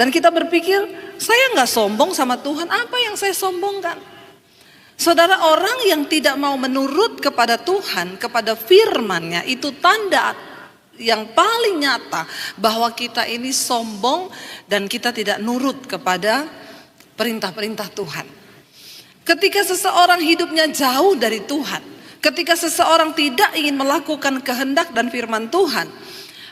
Dan kita berpikir, saya nggak sombong sama Tuhan, apa yang saya sombongkan? Saudara, orang yang tidak mau menurut kepada Tuhan, kepada firman-Nya, itu tanda yang paling nyata bahwa kita ini sombong dan kita tidak nurut kepada perintah-perintah Tuhan. Ketika seseorang hidupnya jauh dari Tuhan, ketika seseorang tidak ingin melakukan kehendak dan firman Tuhan,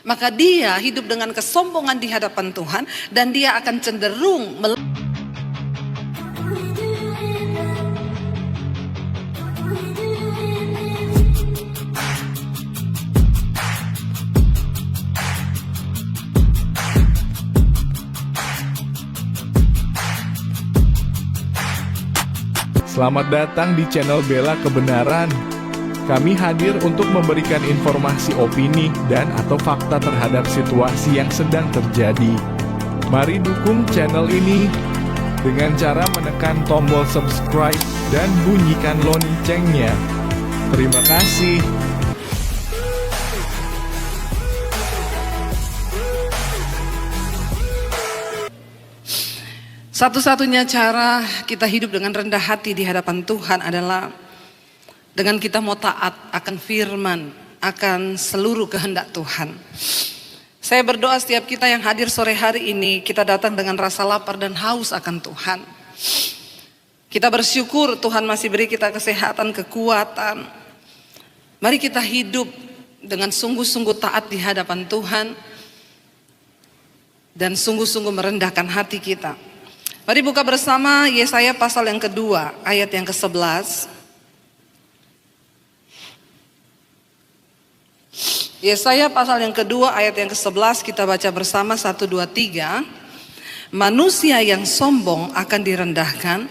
maka dia hidup dengan kesombongan di hadapan Tuhan dan dia akan cenderung Selamat datang di channel Bela Kebenaran. Kami hadir untuk memberikan informasi opini dan atau fakta terhadap situasi yang sedang terjadi. Mari dukung channel ini dengan cara menekan tombol subscribe dan bunyikan loncengnya. Terima kasih. Satu-satunya cara kita hidup dengan rendah hati di hadapan Tuhan adalah dengan kita mau taat akan firman, akan seluruh kehendak Tuhan. Saya berdoa setiap kita yang hadir sore hari ini, kita datang dengan rasa lapar dan haus akan Tuhan. Kita bersyukur Tuhan masih beri kita kesehatan, kekuatan. Mari kita hidup dengan sungguh-sungguh taat di hadapan Tuhan dan sungguh-sungguh merendahkan hati kita. Mari buka bersama Yesaya pasal yang kedua, ayat yang ke-11. Yesaya pasal yang kedua, ayat yang ke-11, kita baca bersama 1, 2, 3. Manusia yang sombong akan direndahkan,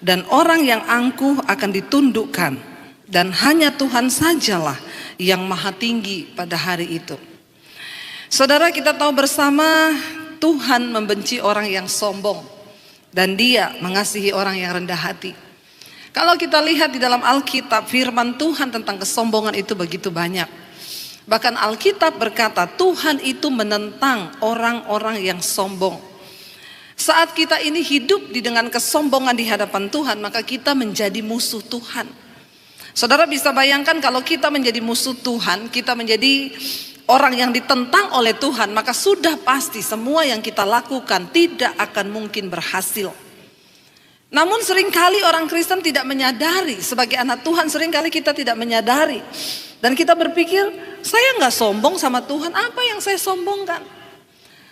dan orang yang angkuh akan ditundukkan, dan hanya Tuhan sajalah yang maha tinggi pada hari itu. Saudara, kita tahu bersama Tuhan membenci orang yang sombong. Dan dia mengasihi orang yang rendah hati. Kalau kita lihat di dalam Alkitab, firman Tuhan tentang kesombongan itu begitu banyak. Bahkan Alkitab berkata Tuhan itu menentang orang-orang yang sombong. Saat kita ini hidup dengan kesombongan di hadapan Tuhan, maka kita menjadi musuh Tuhan. Saudara bisa bayangkan kalau kita menjadi musuh Tuhan, kita menjadi orang yang ditentang oleh Tuhan, maka sudah pasti semua yang kita lakukan tidak akan mungkin berhasil. Namun seringkali orang Kristen tidak menyadari, sebagai anak Tuhan seringkali kita tidak menyadari. Dan kita berpikir, saya nggak sombong sama Tuhan, apa yang saya sombongkan?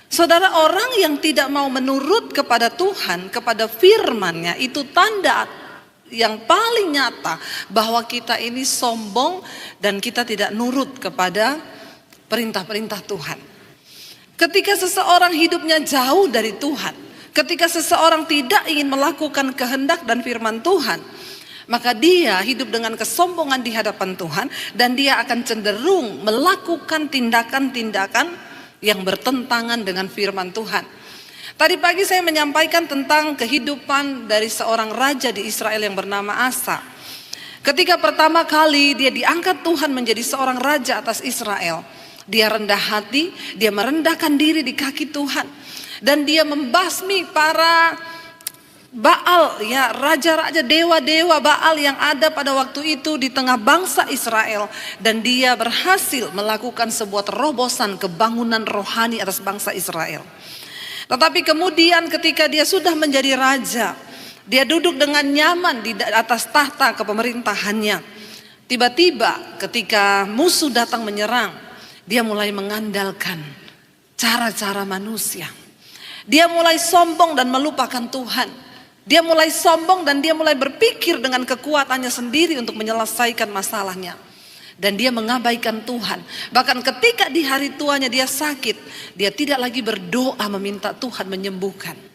Saudara, orang yang tidak mau menurut kepada Tuhan, kepada firman-Nya, itu tanda yang paling nyata bahwa kita ini sombong dan kita tidak nurut kepada perintah-perintah Tuhan. Ketika seseorang hidupnya jauh dari Tuhan, ketika seseorang tidak ingin melakukan kehendak dan firman Tuhan, maka dia hidup dengan kesombongan di hadapan Tuhan dan dia akan cenderung melakukan tindakan-tindakan yang bertentangan dengan firman Tuhan. Tadi pagi saya menyampaikan tentang kehidupan dari seorang raja di Israel yang bernama Asa. Ketika pertama kali dia diangkat Tuhan menjadi seorang raja atas Israel, dia rendah hati, dia merendahkan diri di kaki Tuhan. Dan dia membasmi para Baal, ya, raja-raja, dewa-dewa Baal yang ada pada waktu itu di tengah bangsa Israel. Dan dia berhasil melakukan sebuah terobosan kebangunan rohani atas bangsa Israel. Tetapi kemudian ketika dia sudah menjadi raja, dia duduk dengan nyaman di atas tahta kepemerintahannya. Tiba-tiba ketika musuh datang menyerang, dia mulai mengandalkan cara-cara manusia. Dia mulai sombong dan melupakan Tuhan. Dia mulai sombong dan dia mulai berpikir dengan kekuatannya sendiri untuk menyelesaikan masalahnya. Dan dia mengabaikan Tuhan. Bahkan ketika di hari tuanya dia sakit, dia tidak lagi berdoa meminta Tuhan menyembuhkan.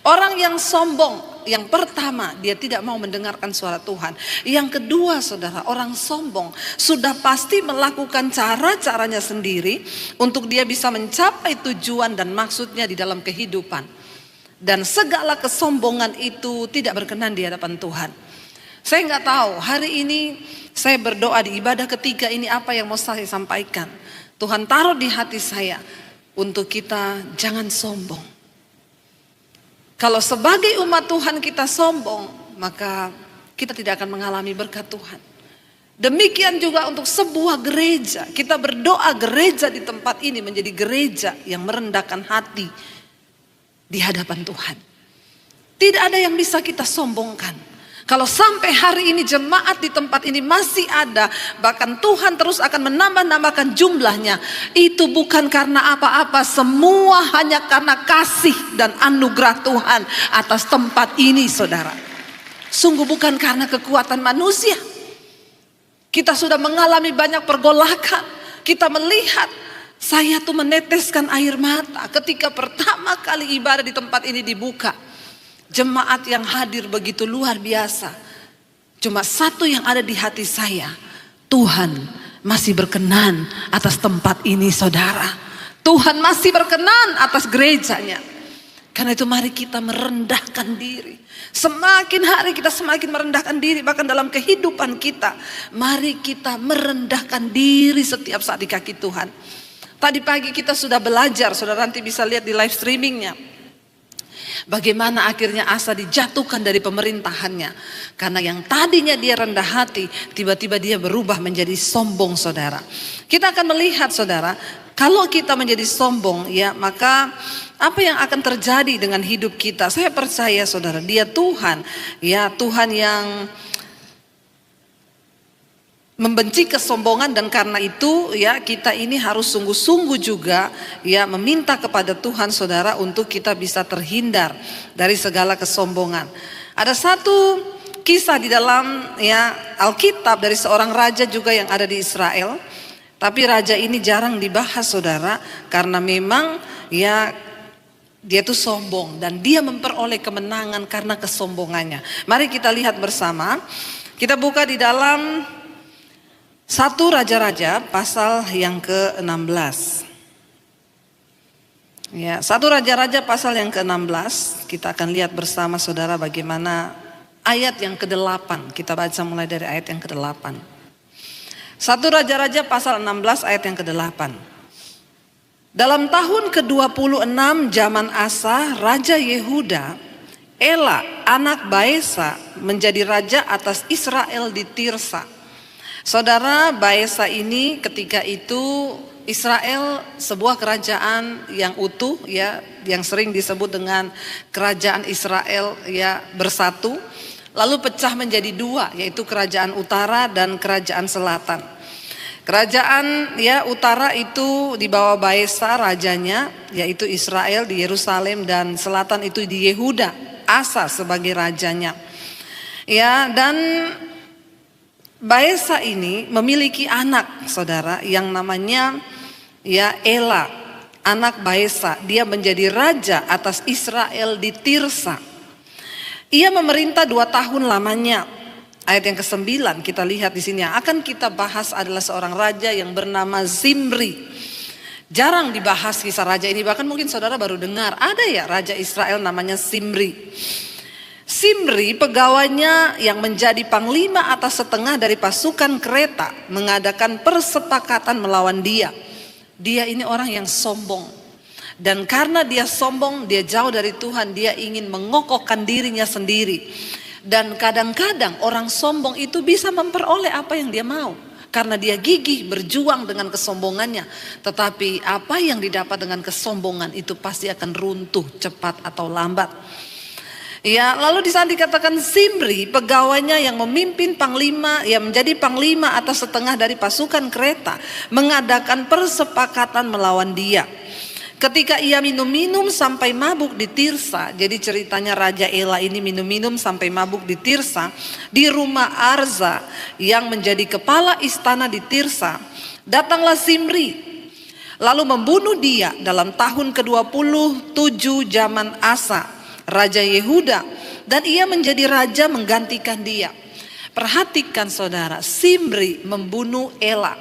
Orang yang sombong, yang pertama dia tidak mau mendengarkan suara Tuhan. Yang kedua saudara, orang sombong sudah pasti melakukan cara-caranya sendiri untuk dia bisa mencapai tujuan dan maksudnya di dalam kehidupan. Dan segala kesombongan itu tidak berkenan di hadapan Tuhan. Saya nggak tahu hari ini saya berdoa di ibadah ketiga ini apa yang mau saya sampaikan. Tuhan taruh di hati saya untuk kita jangan sombong. Kalau sebagai umat Tuhan kita sombong, maka kita tidak akan mengalami berkat Tuhan. Demikian juga untuk sebuah gereja. Kita berdoa gereja di tempat ini menjadi gereja yang merendahkan hati di hadapan Tuhan. Tidak ada yang bisa kita sombongkan. Kalau sampai hari ini jemaat di tempat ini masih ada, bahkan Tuhan terus akan menambah-nambahkan jumlahnya, itu bukan karena apa-apa, semua hanya karena kasih dan anugerah Tuhan atas tempat ini, saudara. Sungguh bukan karena kekuatan manusia. Kita sudah mengalami banyak pergolakan. Kita melihat, saya tuh meneteskan air mata ketika pertama kali ibadah di tempat ini dibuka. Jemaat yang hadir begitu luar biasa. Cuma satu yang ada di hati saya, Tuhan masih berkenan atas tempat ini, saudara. Tuhan masih berkenan atas gerejanya. Karena itu mari kita merendahkan diri. Semakin hari kita semakin merendahkan diri, bahkan dalam kehidupan kita. Mari kita merendahkan diri setiap saat di kaki Tuhan. Tadi pagi kita sudah belajar, saudara nanti bisa lihat di live streamingnya. Bagaimana akhirnya Asa dijatuhkan dari pemerintahannya. Karena yang tadinya dia rendah hati, tiba-tiba dia berubah menjadi sombong, saudara. Kita akan melihat, saudara, kalau kita menjadi sombong, ya maka apa yang akan terjadi dengan hidup kita? Saya percaya, saudara, dia Tuhan, ya Tuhan yang membenci kesombongan, dan karena itu ya kita ini harus sungguh-sungguh juga ya meminta kepada Tuhan, saudara, untuk kita bisa terhindar dari segala kesombongan. Ada satu kisah di dalam ya Alkitab dari seorang raja juga yang ada di Israel, tapi raja ini jarang dibahas, saudara, karena memang ya dia tuh sombong dan dia memperoleh kemenangan karena kesombongannya. Mari kita lihat bersama. Kita buka di dalam 1 Raja-Raja pasal yang ke-16. Ya, 1 Raja-Raja pasal yang ke-16. Kita akan lihat bersama, saudara, bagaimana ayat yang ke-8. Kita baca mulai dari ayat yang ke-8. 1 Raja-Raja pasal 16 ayat yang ke-8. Dalam tahun ke-26 zaman Asa, Raja Yehuda, Ela anak Baesa menjadi raja atas Israel di Tirsa. Saudara, Baesa ini ketika itu Israel sebuah kerajaan yang utuh, ya, yang sering disebut dengan kerajaan Israel ya bersatu, lalu pecah menjadi dua, yaitu kerajaan utara dan kerajaan selatan. Kerajaan ya utara itu di bawah Baesa rajanya, yaitu Israel di Yerusalem, dan selatan itu di Yehuda, Asa sebagai rajanya. Ya, dan Baesa ini memiliki anak, saudara, yang namanya ya Ela, anak Baesa. Dia menjadi raja atas Israel di Tirsa. Ia memerintah 2 tahun lamanya. Ayat yang ke-9 kita lihat di sini. Yang akan kita bahas adalah seorang raja yang bernama Zimri. Jarang dibahas kisah raja ini, bahkan mungkin saudara baru dengar ada ya raja Israel namanya Zimri. Zimri pegawainya yang menjadi panglima atas setengah dari pasukan kereta mengadakan persepakatan melawan dia. Dia ini orang yang sombong. Dan karena dia sombong, dia jauh dari Tuhan, dia ingin mengokohkan dirinya sendiri. Dan kadang-kadang orang sombong itu bisa memperoleh apa yang dia mau. Karena dia gigih berjuang dengan kesombongannya. Tetapi apa yang didapat dengan kesombongan itu pasti akan runtuh cepat atau lambat. Ya, lalu di sana dikatakan Zimri pegawainya yang memimpin panglima, yang menjadi panglima atas setengah dari pasukan kereta, mengadakan persepakatan melawan dia. Ketika ia minum-minum sampai mabuk di Tirsa, jadi ceritanya Raja Ela ini minum-minum sampai mabuk di Tirsa, di rumah Arza yang menjadi kepala istana di Tirsa, datanglah Zimri, lalu membunuh dia dalam tahun ke-27 zaman Asa, Raja Yehuda, dan ia menjadi raja menggantikan dia. Perhatikan, saudara, Zimri membunuh Ela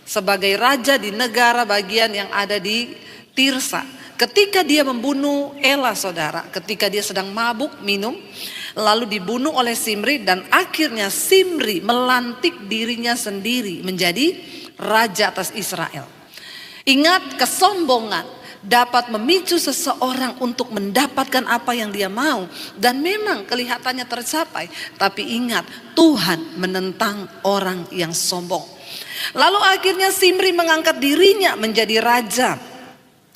sebagai raja di negara bagian yang ada di Tirsa. Ketika dia membunuh Ela, saudara, ketika dia sedang mabuk minum, lalu dibunuh oleh Zimri, dan akhirnya Zimri melantik dirinya sendiri menjadi raja atas Israel. Ingat, kesombongan, dapat memicu seseorang untuk mendapatkan apa yang dia mau, dan memang kelihatannya tercapai. Tapi ingat, Tuhan menentang orang yang sombong. Lalu akhirnya Zimri mengangkat dirinya menjadi raja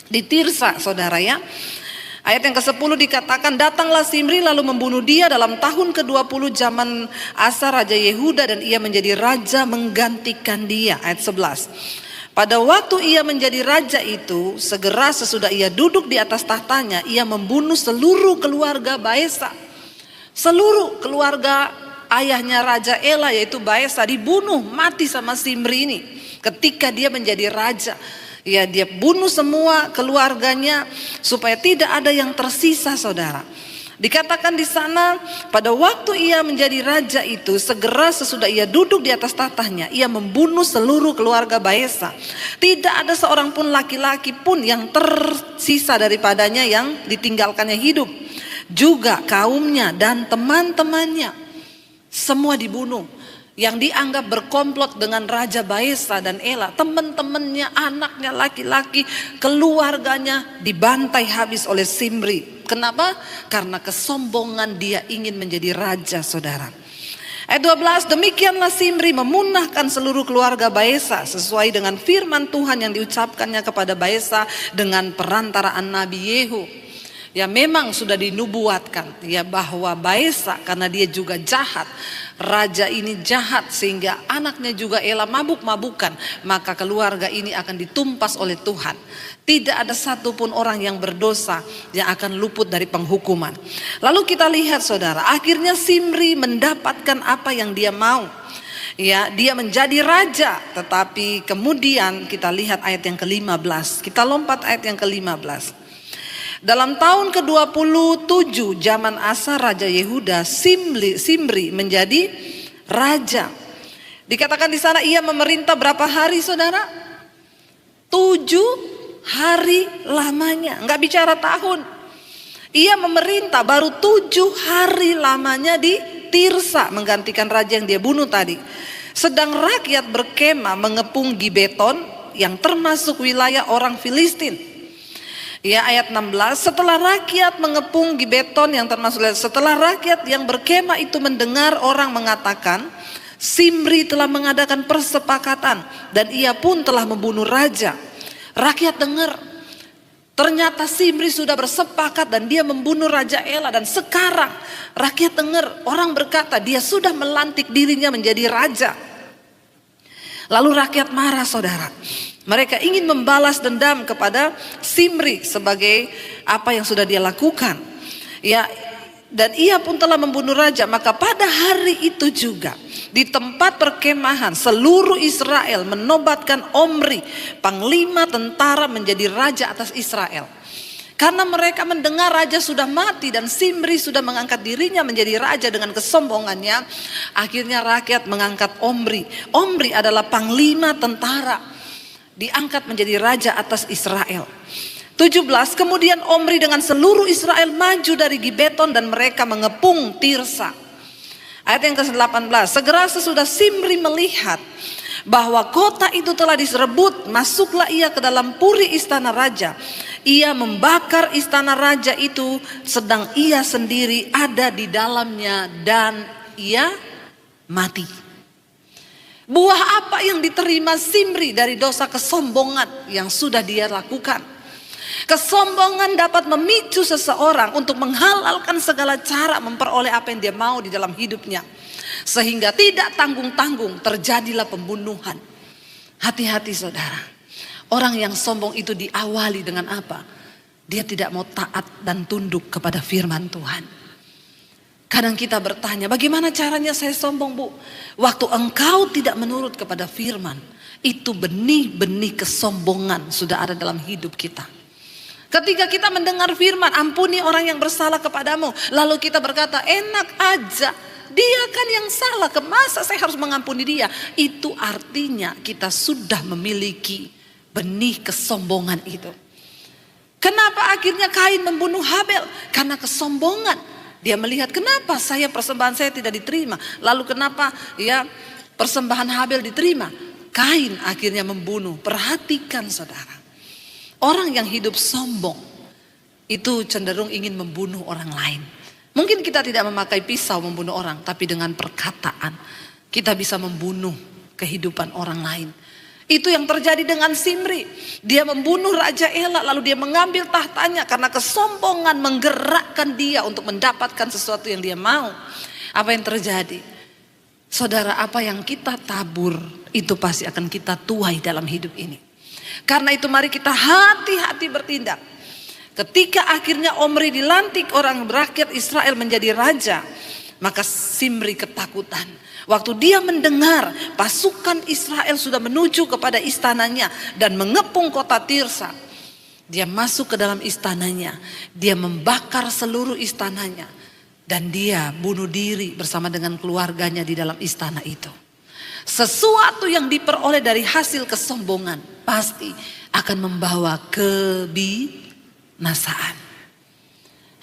di Tirsa, saudara ya. Ayat yang ke-10 dikatakan, datanglah Zimri lalu membunuh dia dalam tahun ke-20 zaman Asa Raja Yehuda, dan ia menjadi raja menggantikan dia. Ayat 11. Pada waktu ia menjadi raja itu, segera sesudah ia duduk di atas tahtanya, ia membunuh seluruh keluarga Baesa. Seluruh keluarga ayahnya Raja Ela, yaitu Baesa, dibunuh mati sama Zimri ini ketika dia menjadi raja. Ya, dia bunuh semua keluarganya supaya tidak ada yang tersisa, saudara. Dikatakan di sana, pada waktu ia menjadi raja itu, segera sesudah ia duduk di atas tahtanya, ia membunuh seluruh keluarga Baesa. Tidak ada seorang pun laki-laki pun yang tersisa daripadanya yang ditinggalkannya hidup. Juga kaumnya dan teman-temannya semua dibunuh. Yang dianggap berkomplot dengan Raja Baesa dan Ela, teman-temannya, anaknya laki-laki, keluarganya dibantai habis oleh Zimri. Kenapa? Karena kesombongan dia ingin menjadi raja, saudara. Ayat 12, demikianlah Zimri memunahkan seluruh keluarga Baesa sesuai dengan firman Tuhan yang diucapkannya kepada Baesa dengan perantaraan Nabi Yehu. Ya, memang sudah dinubuatkan ya bahwa Baesa, karena dia juga jahat, raja ini jahat sehingga anaknya juga Ela mabuk-mabukan, maka keluarga ini akan ditumpas oleh Tuhan. Tidak ada satupun orang yang berdosa yang akan luput dari penghukuman. Lalu kita lihat, saudara, akhirnya Zimri mendapatkan apa yang dia mau. Ya, dia menjadi raja, tetapi kemudian kita lihat ayat yang ke-15. Kita lompat ayat yang ke-15. Dalam tahun ke-27 zaman Asa Raja Yehuda, Zimri menjadi raja. Dikatakan di sana ia memerintah berapa hari, saudara? 7 hari lamanya, nggak bicara tahun. Ia memerintah baru 7 hari lamanya di Tirsa, menggantikan raja yang dia bunuh tadi. Sedang rakyat berkemah mengepung Gibeton yang termasuk wilayah orang Filistin. Ya, ayat 16, setelah rakyat mengepung Gibeton yang termasuk, setelah rakyat yang berkemah itu mendengar orang mengatakan Zimri telah mengadakan persepakatan dan ia pun telah membunuh raja. Rakyat dengar, ternyata Zimri sudah bersepakat dan dia membunuh Raja Ela, dan sekarang rakyat dengar orang berkata dia sudah melantik dirinya menjadi raja. Lalu rakyat marah, saudara. Mereka ingin membalas dendam kepada Zimri sebagai apa yang sudah dia lakukan. Ya, dan ia pun telah membunuh raja. Maka pada hari itu juga di tempat perkemahan seluruh Israel menobatkan Omri, panglima tentara, menjadi raja atas Israel. Karena mereka mendengar raja sudah mati dan Zimri sudah mengangkat dirinya menjadi raja dengan kesombongannya, akhirnya rakyat mengangkat Omri. Omri adalah panglima tentara, diangkat menjadi raja atas Israel. 17, kemudian Omri dengan seluruh Israel maju dari Gibeton dan mereka mengepung Tirsa. Ayat yang ke-18, segera sesudah Zimri melihat bahwa kota itu telah diserebut, masuklah ia ke dalam puri istana raja. Ia membakar istana raja itu sedang ia sendiri ada di dalamnya dan ia mati. Buah apa yang diterima Zimri dari dosa kesombongan yang sudah dia lakukan? Kesombongan dapat memicu seseorang untuk menghalalkan segala cara memperoleh apa yang dia mau di dalam hidupnya. Sehingga tidak tanggung-tanggung terjadilah pembunuhan. Hati-hati, saudara. Orang yang sombong itu diawali dengan apa? Dia tidak mau taat dan tunduk kepada firman Tuhan. Kadang kita bertanya, bagaimana caranya saya sombong, Bu? Waktu engkau tidak menurut kepada firman, itu benih-benih kesombongan sudah ada dalam hidup kita. Ketika kita mendengar firman, ampuni orang yang bersalah kepadamu, lalu kita berkata, enak aja, dia kan yang salah, masa saya harus mengampuni dia? Itu artinya kita sudah memiliki benih kesombongan itu. Kenapa akhirnya Kain membunuh Habel? Karena kesombongan. Dia melihat, kenapa persembahan saya tidak diterima? Lalu kenapa ya persembahan Habel diterima? Kain akhirnya membunuh. Perhatikan, saudara. Orang yang hidup sombong itu cenderung ingin membunuh orang lain. Mungkin kita tidak memakai pisau membunuh orang, tapi dengan perkataan kita bisa membunuh kehidupan orang lain. Itu yang terjadi dengan Zimri. Dia membunuh Raja Ela, lalu dia mengambil tahtanya karena kesombongan menggerakkan dia untuk mendapatkan sesuatu yang dia mau. Apa yang terjadi? Saudara, apa yang kita tabur itu pasti akan kita tuai dalam hidup ini. Karena itu mari kita hati-hati bertindak. Ketika akhirnya Omri dilantik orang rakyat Israel menjadi raja, maka Zimri ketakutan. Waktu dia mendengar pasukan Israel sudah menuju kepada istananya dan mengepung kota Tirsa, dia masuk ke dalam istananya, dia membakar seluruh istananya, dan dia bunuh diri bersama dengan keluarganya di dalam istana itu. Sesuatu yang diperoleh dari hasil kesombongan pasti akan membawa kebinasaan.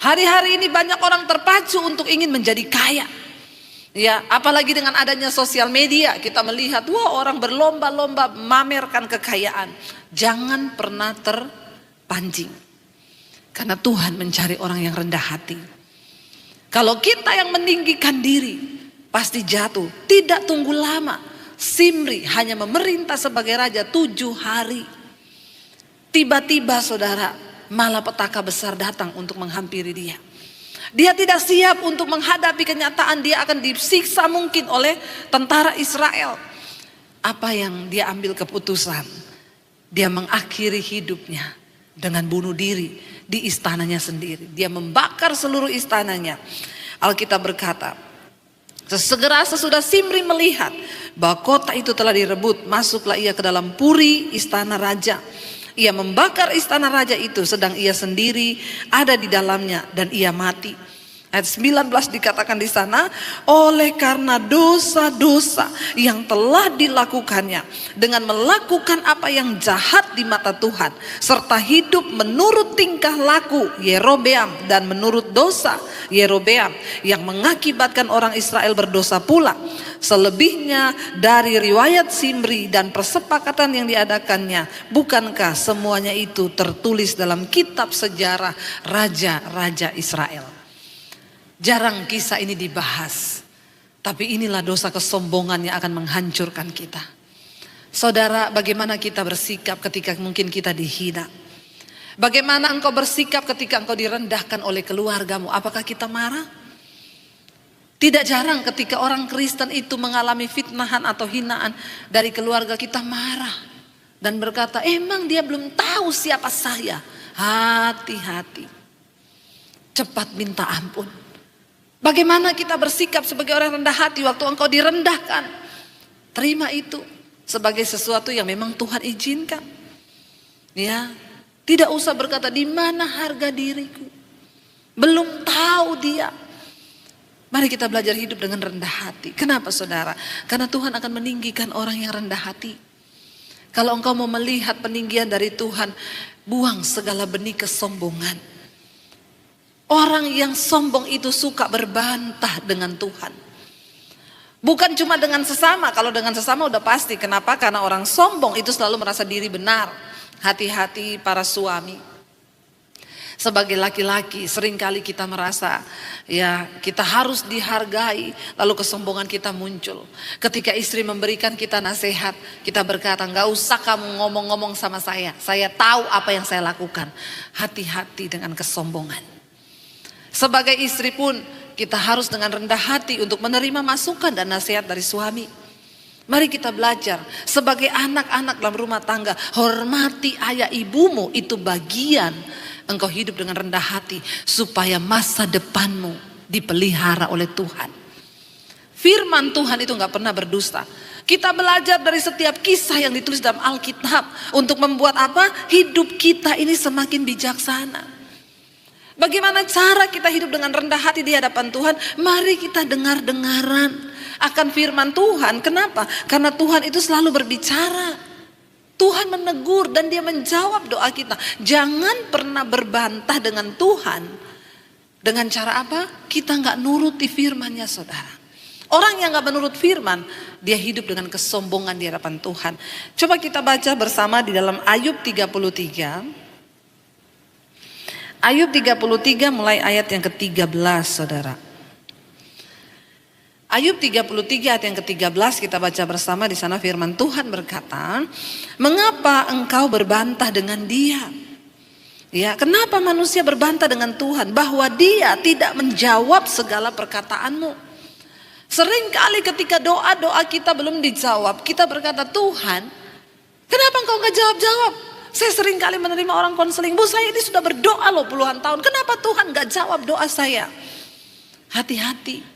Hari-hari ini banyak orang terpacu untuk ingin menjadi kaya. Ya, apalagi dengan adanya sosial media, kita melihat wah orang berlomba-lomba memamerkan kekayaan. Jangan pernah terpancing. Karena Tuhan mencari orang yang rendah hati. Kalau kita yang meninggikan diri, pasti jatuh. Tidak tunggu lama. Zimri hanya memerintah sebagai raja 7 hari. Tiba-tiba saudara, malapetaka besar datang untuk menghampiri dia. Dia tidak siap untuk menghadapi kenyataan dia akan disiksa mungkin oleh tentara Israel. Apa yang dia ambil keputusan? Dia mengakhiri hidupnya dengan bunuh diri di istananya sendiri. Dia membakar seluruh istananya. Alkitab berkata, segera sesudah Zimri melihat bahwa kota itu telah direbut, masuklah ia ke dalam puri istana raja. Ia membakar istana raja itu sedang ia sendiri ada di dalamnya dan ia mati. Ayat 19 dikatakan di sana, oleh karena dosa-dosa yang telah dilakukannya dengan melakukan apa yang jahat di mata Tuhan, serta hidup menurut tingkah laku Yerobeam dan menurut dosa Yerobeam yang mengakibatkan orang Israel berdosa pula. Selebihnya dari riwayat Zimri dan persepakatan yang diadakannya, bukankah semuanya itu tertulis dalam kitab sejarah raja-raja Israel? Jarang kisah ini dibahas, tapi inilah dosa kesombongan yang akan menghancurkan kita. Saudara, bagaimana kita bersikap ketika mungkin kita dihina? Bagaimana engkau bersikap ketika engkau direndahkan oleh keluargamu? Apakah kita marah? Tidak jarang ketika orang Kristen itu mengalami fitnahan atau hinaan dari keluarga, kita marah dan berkata, emang dia belum tahu siapa saya. Hati-hati, cepat minta ampun. Bagaimana kita bersikap sebagai orang rendah hati waktu engkau direndahkan? Terima itu sebagai sesuatu yang memang Tuhan izinkan. Ya, tidak usah berkata di mana harga diriku. Belum tahu dia. Mari kita belajar hidup dengan rendah hati. Kenapa saudara? Karena Tuhan akan meninggikan orang yang rendah hati. Kalau engkau mau melihat peninggian dari Tuhan, buang segala benih kesombongan. Orang yang sombong itu suka berbantah dengan Tuhan. Bukan cuma dengan sesama. Kalau dengan sesama udah pasti. Kenapa? Karena orang sombong itu selalu merasa diri benar. Hati-hati para suami. Sebagai laki-laki seringkali kita merasa ya kita harus dihargai. Lalu kesombongan kita muncul. Ketika istri memberikan kita nasihat, kita berkata, gak usah kamu ngomong-ngomong sama saya. Saya tahu apa yang saya lakukan. Hati-hati dengan kesombongan. Sebagai istri pun kita harus dengan rendah hati untuk menerima masukan dan nasihat dari suami. Mari kita belajar sebagai anak-anak dalam rumah tangga, hormati ayah ibumu, itu bagian engkau hidup dengan rendah hati supaya masa depanmu dipelihara oleh Tuhan. Firman Tuhan itu gak pernah berdusta. Kita belajar dari setiap kisah yang ditulis dalam Alkitab untuk membuat apa? Hidup kita ini semakin bijaksana. Bagaimana cara kita hidup dengan rendah hati di hadapan Tuhan? Mari kita dengar-dengaran akan firman Tuhan. Kenapa? Karena Tuhan itu selalu berbicara. Tuhan menegur dan dia menjawab doa kita. Jangan pernah berbantah dengan Tuhan. Dengan cara apa? Kita gak nuruti firman-Nya saudara. Orang yang gak menurut firman, dia hidup dengan kesombongan di hadapan Tuhan. Coba kita baca bersama di dalam Ayub 33. Ayub 33 mulai ayat yang ke-13, saudara. Ayub 33 ayat yang ke-13 kita baca bersama. Di sana firman Tuhan berkata, mengapa engkau berbantah dengan dia? Ya, kenapa manusia berbantah dengan Tuhan? Bahwa dia tidak menjawab segala perkataanmu. Seringkali ketika doa-doa kita belum dijawab, kita berkata, Tuhan, kenapa engkau gak jawab-jawab? Saya seringkali menerima orang konseling, Bu, saya ini sudah berdoa loh puluhan tahun, kenapa Tuhan gak jawab doa saya? Hati-hati.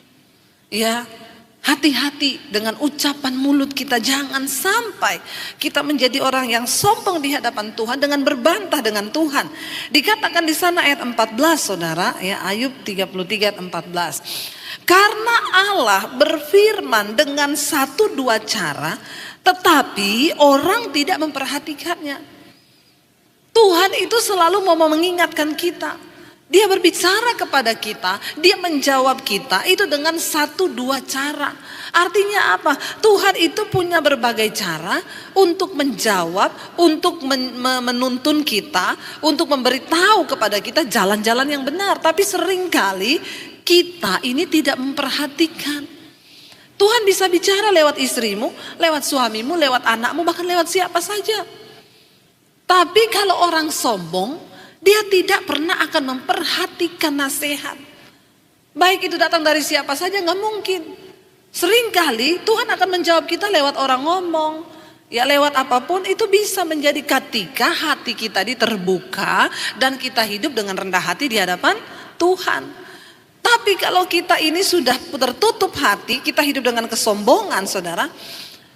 Ya, hati-hati dengan ucapan mulut kita. Jangan sampai kita menjadi orang yang sombong di hadapan Tuhan dengan berbantah dengan Tuhan. Dikatakan di sana ayat 14, saudara, ya, Ayub 33 ayat 14. Karena Allah berfirman dengan 1-2 cara, tetapi orang tidak memperhatikannya. Tuhan itu selalu mau mengingatkan kita. Dia berbicara kepada kita, dia menjawab kita itu dengan 1-2 cara. Artinya apa? Tuhan itu punya berbagai cara untuk menjawab, untuk menuntun kita, untuk memberitahu kepada kita jalan-jalan yang benar. Tapi seringkali kita ini tidak memperhatikan. Tuhan bisa bicara lewat istrimu, lewat suamimu, lewat anakmu, bahkan lewat siapa saja. Tapi kalau orang sombong, dia tidak pernah akan memperhatikan nasihat. Baik itu datang dari siapa saja, gak mungkin. Seringkali Tuhan akan menjawab kita lewat orang ngomong. Ya, lewat apapun itu bisa menjadi ketika hati kita terbuka dan kita hidup dengan rendah hati di hadapan Tuhan. Tapi kalau kita ini sudah tertutup hati, kita hidup dengan kesombongan, saudara,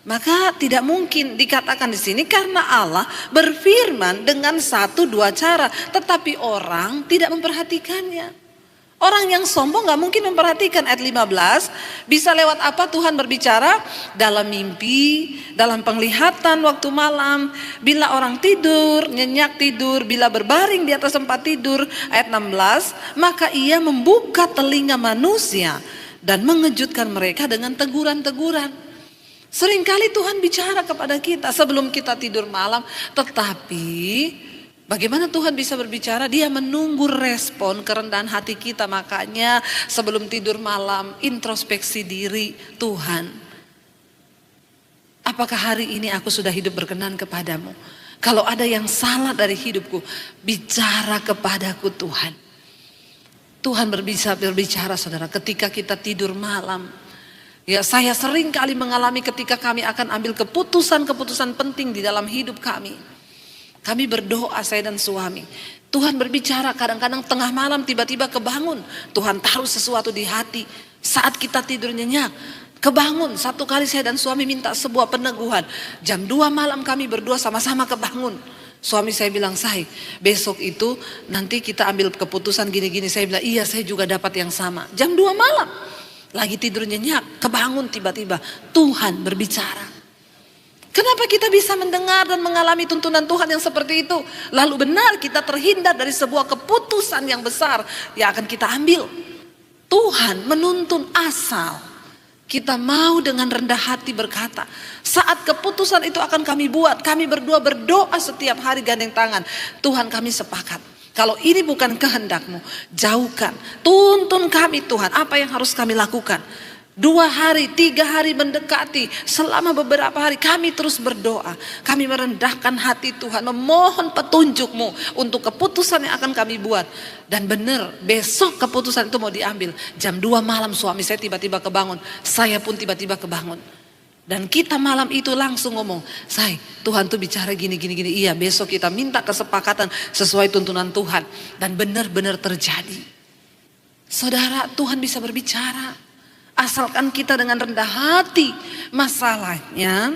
maka tidak mungkin dikatakan di sini karena Allah berfirman dengan 1-2 cara, tetapi orang tidak memperhatikannya. Orang yang sombong gak mungkin memperhatikan. Ayat 15, bisa lewat apa Tuhan berbicara? Dalam mimpi, dalam penglihatan waktu malam, bila orang tidur, nyenyak tidur, bila berbaring di atas tempat tidur. Ayat 16, maka ia membuka telinga manusia dan mengejutkan mereka dengan teguran-teguran. Seringkali Tuhan bicara kepada kita sebelum kita tidur malam, tetapi bagaimana Tuhan bisa berbicara? Dia menunggu respon kerendahan hati kita. Makanya sebelum tidur malam introspeksi diri, Tuhan, apakah hari ini aku sudah hidup berkenan kepadamu? Kalau ada yang salah dari hidupku, bicara kepadaku Tuhan. Tuhan berbicara saudara ketika kita tidur malam. Ya, saya sering kali mengalami ketika kami akan ambil keputusan-keputusan penting di dalam hidup kami. Kami berdoa, saya dan suami. Tuhan berbicara, kadang-kadang tengah malam tiba-tiba kebangun. Tuhan taruh sesuatu di hati. Saat kita tidur nyenyak, kebangun. Satu kali saya dan suami minta sebuah peneguhan. Jam 2 malam kami berdua sama-sama kebangun. Suami saya bilang, Say, besok itu nanti kita ambil keputusan gini-gini. Saya bilang, iya saya juga dapat yang sama. Jam 2 malam. Lagi tidur nyenyak, kebangun tiba-tiba Tuhan berbicara. Kenapa kita bisa mendengar dan mengalami tuntunan Tuhan yang seperti itu? Lalu benar kita terhindar dari sebuah keputusan yang besar yang akan kita ambil. Tuhan menuntun asal kita mau dengan rendah hati berkata, saat keputusan itu akan kami buat, kami berdua berdoa setiap hari gandeng tangan. Tuhan, kami sepakat. Kalau ini bukan kehendak-Mu, jauhkan. Tuntun kami Tuhan, apa yang harus kami lakukan. 2 hari, 3 hari mendekati, selama beberapa hari kami terus berdoa. Kami merendahkan hati Tuhan, memohon petunjuk-Mu untuk keputusan yang akan kami buat. Dan benar, besok keputusan itu mau diambil. Jam 2 malam suami saya tiba-tiba kebangun, saya pun tiba-tiba kebangun. Dan kita malam itu langsung ngomong, Say, Tuhan tuh bicara gini. Iya, besok kita minta kesepakatan sesuai tuntunan Tuhan. Dan benar-benar terjadi. Saudara, Tuhan bisa berbicara. Asalkan kita dengan rendah hati. Masalahnya,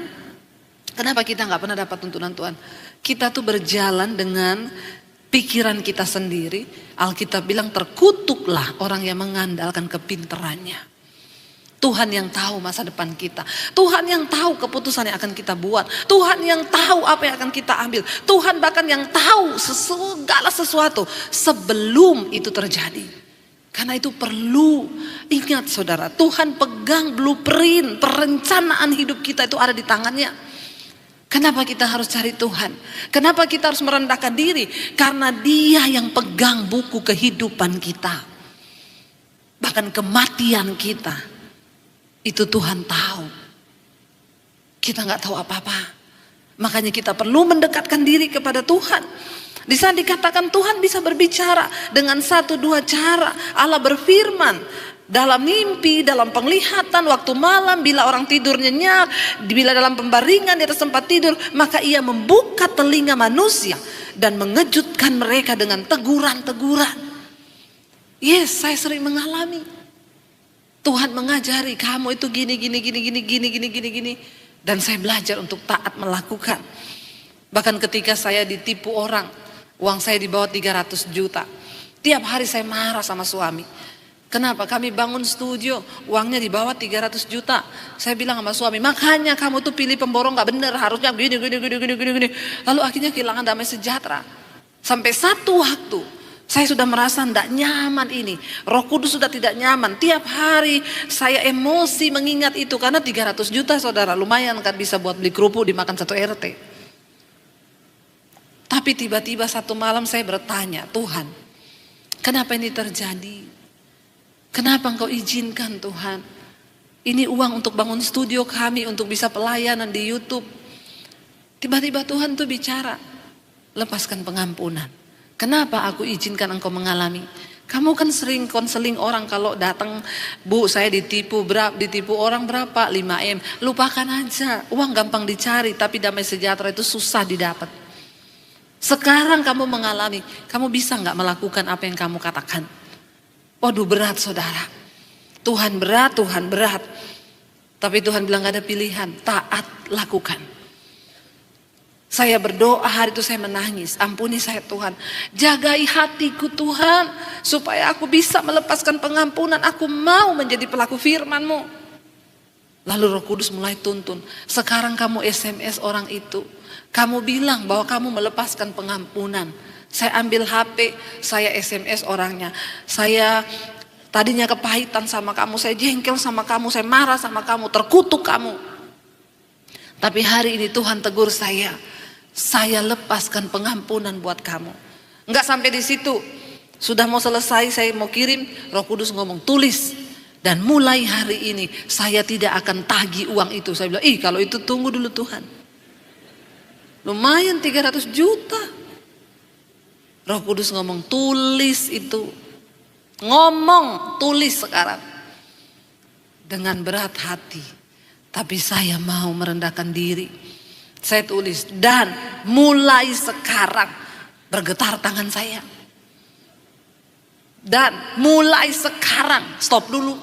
kenapa kita gak pernah dapat tuntunan Tuhan? Kita tuh berjalan dengan pikiran kita sendiri. Alkitab bilang terkutuklah orang yang mengandalkan kepintarannya. Tuhan yang tahu masa depan kita. Tuhan yang tahu keputusan yang akan kita buat. Tuhan yang tahu apa yang akan kita ambil. Tuhan bahkan yang tahu segala sesuatu sebelum itu terjadi. Karena itu perlu ingat saudara, Tuhan pegang blueprint, perencanaan hidup kita itu ada di tangannya. Kenapa kita harus cari Tuhan? Kenapa kita harus merendahkan diri? Karena Dia yang pegang buku kehidupan kita. Bahkan kematian kita. Itu Tuhan tahu. Kita nggak tahu apa-apa. Makanya kita perlu mendekatkan diri kepada Tuhan. Di sana dikatakan Tuhan bisa berbicara dengan 1-2 cara. Allah berfirman dalam mimpi, dalam penglihatan, waktu malam, bila orang tidur nyenyak, bila dalam pembaringan di atas tempat tidur, maka Ia membuka telinga manusia dan mengejutkan mereka dengan teguran-teguran. Yes, saya sering mengalami. Tuhan mengajari kamu itu gini. Dan saya belajar untuk taat melakukan. Bahkan ketika saya ditipu orang, uang saya di bawah 300 juta. Tiap hari saya marah sama suami. Kenapa? Kami bangun studio, uangnya di bawah 300 juta. Saya bilang sama suami, makanya kamu tuh pilih pemborong gak bener, harusnya gini. Lalu akhirnya kehilangan damai sejahtera. Sampai satu waktu, saya sudah merasa tidak nyaman ini. Roh Kudus sudah tidak nyaman. Tiap hari saya emosi mengingat itu. Karena 300 juta saudara, lumayan kan bisa buat beli kerupuk dimakan 1 RT. Tapi tiba-tiba satu malam saya bertanya, Tuhan, kenapa ini terjadi? Kenapa Engkau izinkan Tuhan? Ini uang untuk bangun studio kami, untuk bisa pelayanan di YouTube. Tiba-tiba Tuhan tuh bicara, lepaskan pengampunan. Kenapa aku izinkan engkau mengalami? Kamu kan sering konseling orang kalau datang, Bu saya ditipu orang berapa? 5M. Lupakan aja, uang gampang dicari tapi damai sejahtera itu susah didapat. Sekarang kamu mengalami, kamu bisa gak melakukan apa yang kamu katakan? Waduh berat saudara. Tuhan berat. Tapi Tuhan bilang gak ada pilihan, taat lakukan. Saya berdoa hari itu saya menangis, ampuni saya Tuhan. Jagai hatiku Tuhan, supaya aku bisa melepaskan pengampunan. Aku mau menjadi pelaku firman-Mu. Lalu Roh Kudus mulai tuntun. Sekarang kamu SMS orang itu. Kamu bilang bahwa kamu melepaskan pengampunan. Saya ambil HP, saya SMS orangnya. Saya tadinya kepahitan sama kamu, saya jengkel sama kamu, saya marah sama kamu, terkutuk kamu. Tapi hari ini Tuhan tegur saya lepaskan pengampunan buat kamu. Enggak sampai di situ. Sudah mau selesai, saya mau kirim, Roh Kudus ngomong, tulis. Dan mulai hari ini saya tidak akan tagih uang itu. Saya bilang, kalau itu tunggu dulu Tuhan. Lumayan 300 juta. Roh Kudus ngomong, tulis itu. Ngomong, tulis sekarang. Dengan berat hati. Tapi saya mau merendahkan diri. Saya tulis, dan mulai sekarang bergetar tangan saya. Dan mulai sekarang, stop dulu.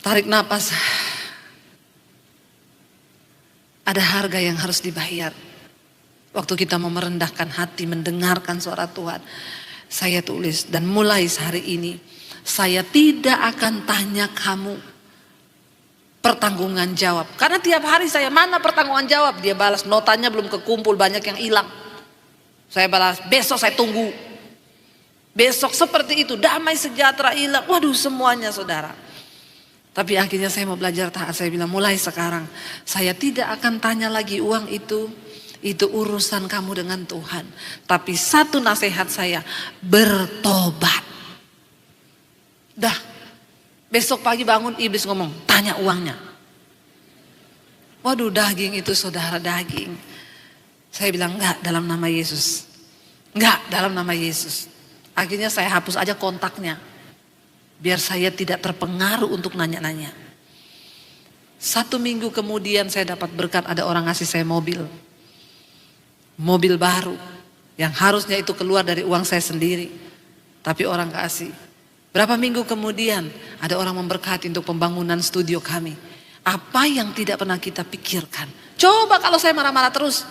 Tarik napas. Ada harga yang harus dibayar. Waktu kita mau merendahkan hati, mendengarkan suara Tuhan. Saya tulis, dan mulai hari ini, saya tidak akan tanya kamu pertanggungan jawab. Karena tiap hari saya, mana pertanggungan jawab? Dia balas, notanya belum kekumpul, banyak yang hilang. Saya balas, besok saya tunggu. Besok seperti itu, damai sejahtera hilang. Waduh semuanya saudara. Tapi akhirnya saya mau belajar taat. Saya bilang, mulai sekarang saya tidak akan tanya lagi uang itu. Itu urusan kamu dengan Tuhan. Tapi satu nasihat saya, bertobat. Dah, besok pagi bangun iblis ngomong, tanya uangnya. Waduh daging itu saudara, daging. Saya bilang enggak, dalam nama Yesus. Enggak, dalam nama Yesus. Akhirnya saya hapus aja kontaknya. Biar saya tidak terpengaruh untuk nanya-nanya. 1 minggu kemudian saya dapat berkat, ada orang ngasih saya mobil. Mobil baru. Yang harusnya itu keluar dari uang saya sendiri. Tapi orang kasih. Berapa minggu kemudian ada orang memberkati untuk pembangunan studio kami. Apa yang tidak pernah kita pikirkan. Coba kalau saya marah-marah terus.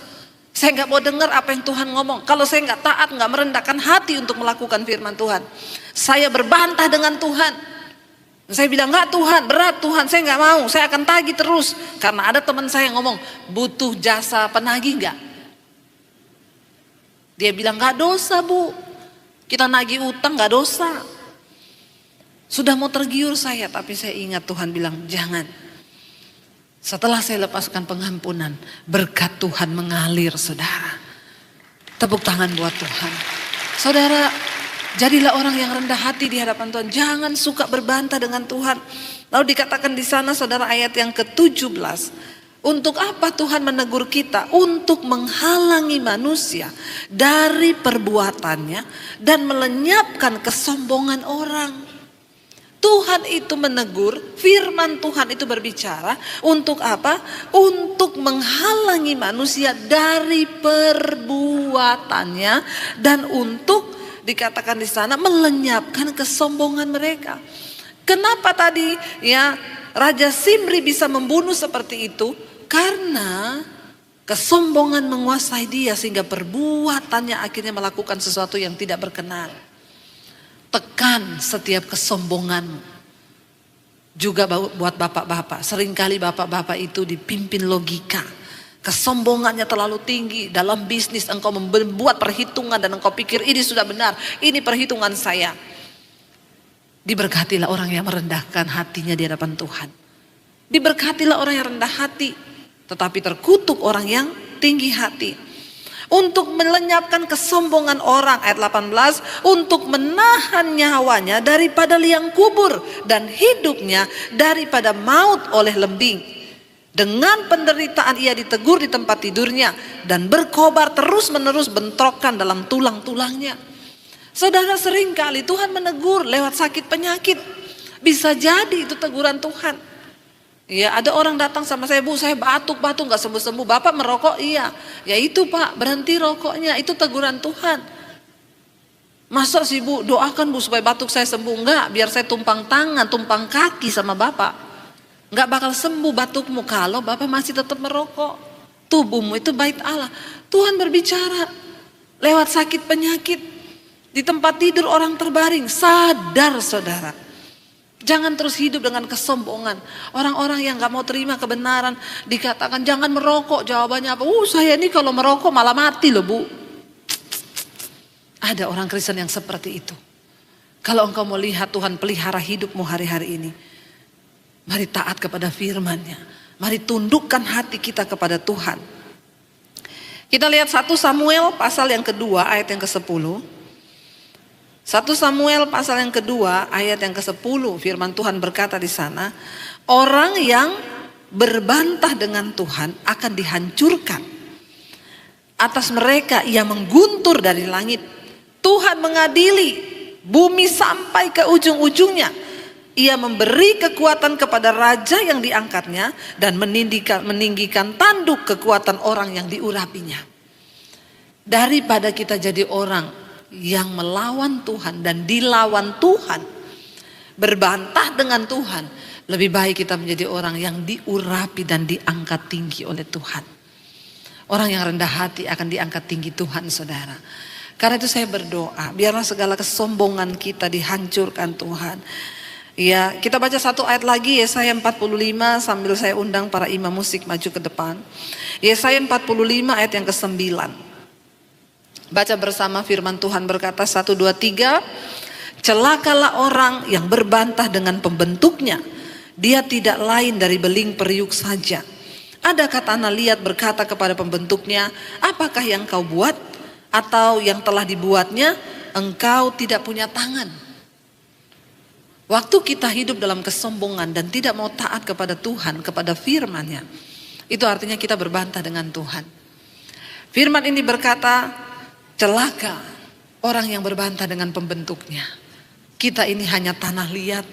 Saya gak mau dengar apa yang Tuhan ngomong. Kalau saya gak taat, gak merendahkan hati untuk melakukan firman Tuhan. Saya berbantah dengan Tuhan. Saya bilang, enggak Tuhan, berat Tuhan, saya gak mau. Saya akan tagih terus. Karena ada teman saya yang ngomong, butuh jasa penagih gak? Dia bilang, gak dosa Bu. Kita nagih utang gak dosa. Sudah mau tergiur saya, tapi saya ingat Tuhan bilang, jangan. Setelah saya lepaskan pengampunan, berkat Tuhan mengalir, saudara. Tepuk tangan buat Tuhan. Saudara, jadilah orang yang rendah hati di hadapan Tuhan. Jangan suka berbantah dengan Tuhan. Lalu dikatakan di sana, saudara, ayat yang ke-17. Untuk apa Tuhan menegur kita? Untuk menghalangi manusia dari perbuatannya dan melenyapkan kesombongan orang. Tuhan itu menegur, firman Tuhan itu berbicara untuk apa? Untuk menghalangi manusia dari perbuatannya dan untuk dikatakan di sana melenyapkan kesombongan mereka. Kenapa tadi ya Raja Simri bisa membunuh seperti itu? Karena kesombongan menguasai dia sehingga perbuatannya akhirnya melakukan sesuatu yang tidak berkenan. Tekan setiap kesombonganmu. Juga buat bapak-bapak. Seringkali bapak-bapak itu dipimpin logika. Kesombongannya terlalu tinggi. Dalam bisnis engkau membuat perhitungan dan engkau pikir ini sudah benar. Ini perhitungan saya. Diberkatilah orang yang merendahkan hatinya di hadapan Tuhan. Diberkatilah orang yang rendah hati. Tetapi terkutuk orang yang tinggi hati. Untuk melenyapkan kesombongan orang, ayat 18, untuk menahan nyawanya daripada liang kubur dan hidupnya daripada maut oleh lembing. Dengan penderitaan ia ditegur di tempat tidurnya dan berkobar terus menerus bentrokan dalam tulang-tulangnya. Saudara, seringkali Tuhan menegur lewat sakit penyakit. Bisa jadi itu teguran Tuhan. Ya, ada orang datang sama saya, Bu, saya batuk-batuk gak sembuh-sembuh. Bapak merokok? Iya. Ya itu Pak, berhenti rokoknya. Itu teguran Tuhan. Masa sih Bu, doakan Bu supaya batuk saya sembuh. Enggak, biar saya tumpang tangan, tumpang kaki sama Bapak. Enggak bakal sembuh batukmu kalau Bapak masih tetap merokok. Tubuhmu itu bait Allah. Tuhan berbicara lewat sakit penyakit. Di tempat tidur orang terbaring. Sadar, saudara. Jangan terus hidup dengan kesombongan. Orang-orang yang gak mau terima kebenaran dikatakan jangan merokok. Jawabannya apa? Saya ini kalau merokok malah mati loh Bu. Ada orang Kristen yang seperti itu. Kalau engkau mau lihat Tuhan pelihara hidupmu hari-hari ini, mari taat kepada firman-Nya. Mari tundukkan hati kita kepada Tuhan. Kita lihat 1 Samuel pasal yang kedua ayat yang ke-10. 1 Samuel pasal yang kedua ayat yang ke-10, firman Tuhan berkata di sana, orang yang berbantah dengan Tuhan akan dihancurkan. Atas mereka ia mengguntur dari langit. Tuhan mengadili bumi sampai ke ujung-ujungnya. Ia memberi kekuatan kepada raja yang diangkatnya dan meninggikan tanduk kekuatan orang yang diurapinya. Daripada kita jadi orang yang melawan Tuhan dan dilawan Tuhan, berbantah dengan Tuhan, lebih baik kita menjadi orang yang diurapi dan diangkat tinggi oleh Tuhan. Orang yang rendah hati akan diangkat tinggi Tuhan, saudara. Karena itu saya berdoa, biarlah segala kesombongan kita dihancurkan Tuhan. Ya, kita baca satu ayat lagi, Yesaya 45, sambil saya undang para imam musik maju ke depan. Yesaya 45 ayat yang ke-9. Baca bersama, firman Tuhan berkata 1, 2, 3. Celakalah orang yang berbantah dengan pembentuknya. Dia tidak lain dari beling periuk saja. Adakah tanah liat berkata kepada pembentuknya, apakah yang kau buat? Atau yang telah dibuatnya, engkau tidak punya tangan. Waktu kita hidup dalam kesombongan dan tidak mau taat kepada Tuhan, kepada firman-Nya, itu artinya kita berbantah dengan Tuhan. Firman ini berkata, celaka orang yang berbantah dengan pembentuknya. Kita ini hanya tanah liat.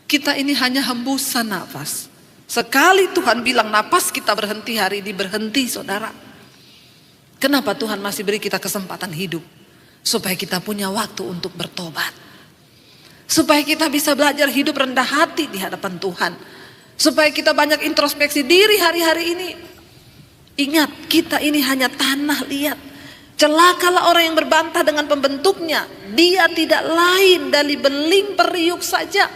Kita ini hanya hembusan nafas. Sekali Tuhan bilang napas kita berhenti hari ini, berhenti saudara. Kenapa Tuhan masih beri kita kesempatan hidup? Supaya kita punya waktu untuk bertobat. Supaya kita bisa belajar hidup rendah hati di hadapan Tuhan. Supaya kita banyak introspeksi diri hari-hari ini. Ingat, kita ini hanya tanah liat. Celakalah orang yang berbantah dengan pembentuknya. Dia tidak lain dari beling periuk saja.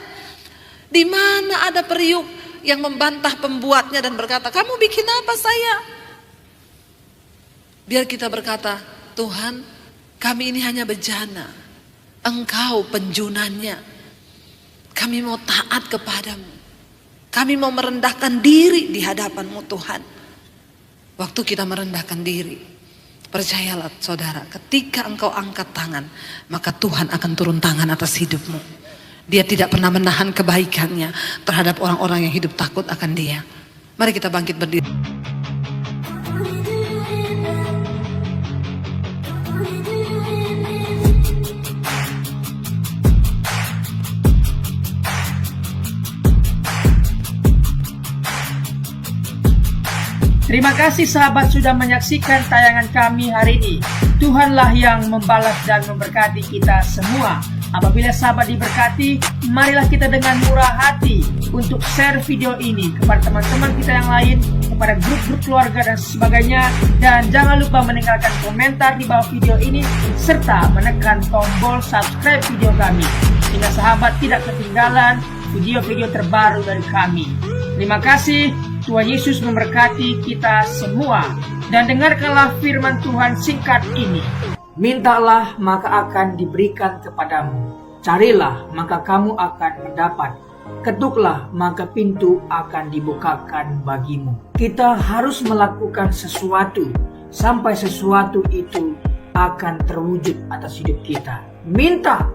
Di mana ada periuk yang membantah pembuatnya dan berkata, kamu bikin apa saya? Biar kita berkata, Tuhan, kami ini hanya bejana. Engkau penjunannya. Kami mau taat kepadamu. Kami mau merendahkan diri di hadapan-Mu Tuhan. Waktu kita merendahkan diri, percayalah saudara, ketika engkau angkat tangan, maka Tuhan akan turun tangan atas hidupmu. Dia tidak pernah menahan kebaikannya terhadap orang-orang yang hidup takut akan Dia. Mari kita bangkit berdiri. Terima kasih sahabat sudah menyaksikan tayangan kami hari ini. Tuhanlah yang membalas dan memberkati kita semua. Apabila sahabat diberkati, marilah kita dengan murah hati untuk share video ini kepada teman-teman kita yang lain, kepada grup-grup keluarga dan sebagainya. Dan jangan lupa meninggalkan komentar di bawah video ini, serta menekan tombol subscribe video kami, sehingga sahabat tidak ketinggalan video-video terbaru dari kami. Terima kasih. Tuhan Yesus memberkati kita semua. Dan dengarkanlah firman Tuhan singkat ini. Mintalah maka akan diberikan kepadamu. Carilah maka kamu akan mendapat. Ketuklah maka pintu akan dibukakan bagimu. Kita harus melakukan sesuatu sampai sesuatu itu akan terwujud atas hidup kita. Minta,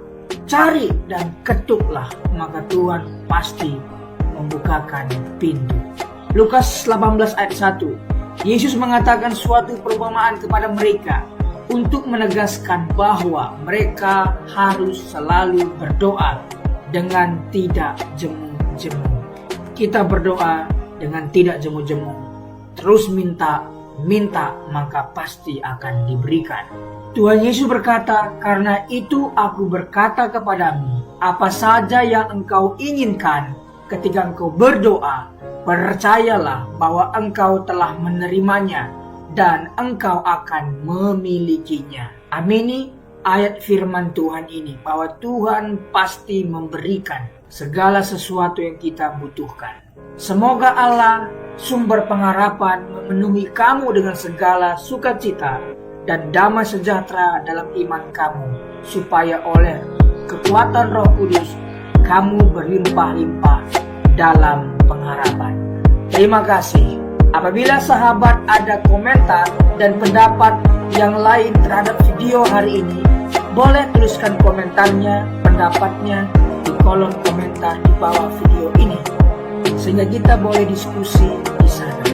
cari dan ketuklah, maka Tuhan pasti membukakan pintu. Lukas 18 ayat 1. Yesus mengatakan suatu perumpamaan kepada mereka untuk menegaskan bahwa mereka harus selalu berdoa dengan tidak jemu-jemu. Kita berdoa dengan tidak jemu-jemu. Terus minta maka pasti akan diberikan. Tuhan Yesus berkata, "Karena itu aku berkata kepadamu, apa saja yang engkau inginkan ketika engkau berdoa, percayalah bahwa engkau telah menerimanya dan engkau akan memilikinya." Amini ayat firman Tuhan ini, bahwa Tuhan pasti memberikan segala sesuatu yang kita butuhkan. Semoga Allah, sumber pengharapan, memenuhi kamu dengan segala sukacita dan damai sejahtera dalam iman kamu, supaya oleh kekuatan Roh Kudus kamu berlimpah-limpah dalam pengharapan. Terima kasih. Apabila sahabat ada komentar dan pendapat yang lain terhadap video hari ini, boleh tuliskan komentarnya, pendapatnya di kolom komentar di bawah video ini, sehingga kita boleh diskusi di sana.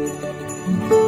Tuhan.